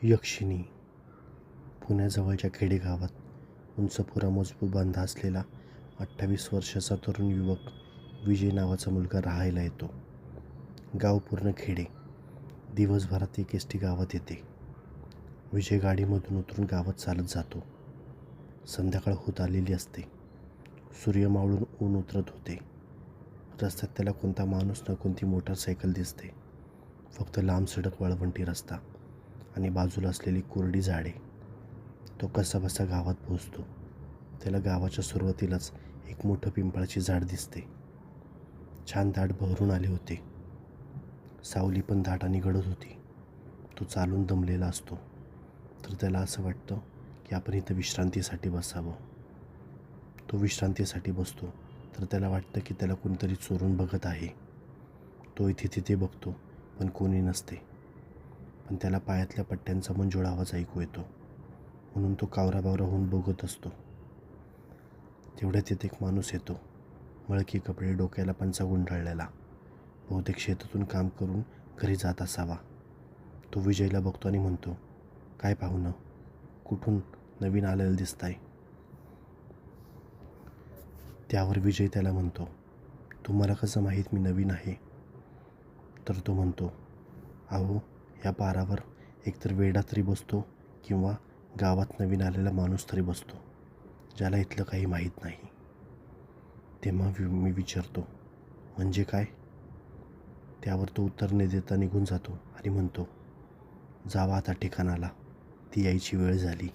यक्षिणी. पुण्याजवळच्या खेडेगावात उंचपुरा मजबूत बांधा असलेला 28 वर्षाचा तरुण युवक विजय नावाचा मुलगा राहायला येतो. गाव पूर्ण खेडे. दिवसभरात एक एस टी गावात येते. विजय गाडीमधून उतरून गावात चालत जातो. संध्याकाळ होत आलेली असते. सूर्य मावळून ऊन उतरत होते. रस्त्यात त्याला कोणता माणूस ना कोणती मोटारसायकल दिसते. फक्त लांब सडक, वाळवंटी रस्ता आणि बाजूला असलेली कोरडी झाडे. तो कसाबसा गावात पोहोचतो. त्याला गावाच्या सुरुवातीलाच एक मोठं पिंपळाची झाड दिसते. छान दाट बहरून आले होते. सावली पण दाट आणि गडद होती. तो चालून दमलेला असतो, तर त्याला असं वाटतं की आपण इथं विश्रांतीसाठी बसावं. तो विश्रांतीसाठी बसतो, तर त्याला वाटतं की त्याला कोणीतरी चोरून बघत आहे. तो इथे तिथे बघतो, पण कोणी नसते. पण त्याला पायातल्या पट्ट्यांचा मंजोळ आवाज ऐकू येतो, म्हणून तो कावराबावरा होऊन बघत असतो. तेवढ्यात तिथे एक माणूस येतो. मळकी कपडे, डोक्याला पंचा गुंडाळलेला. बहुतेक शेतातून काम करून घरी जात असावा. तो विजयला बघतो आणि म्हणतो, काय पाहुणं, कुठून नवीन आलेलं दिसताय? त्यावर विजय त्याला म्हणतो, तुम्हाला कसं माहीत मी नवीन आहे? तर तो म्हणतो, अहो, या पारावर एकतर वेडा तरी बसतो किंवा गावात नवीन आलेला माणूस तरी बसतो, ज्याला इथलं काही माहीत नाही. तेव्हा मी विचारतो, म्हणजे काय? त्यावर तो उत्तर न देता निघून जातो आणि म्हणतो, जावा आता ठिकाणाला, ती यायची वेळ झाली.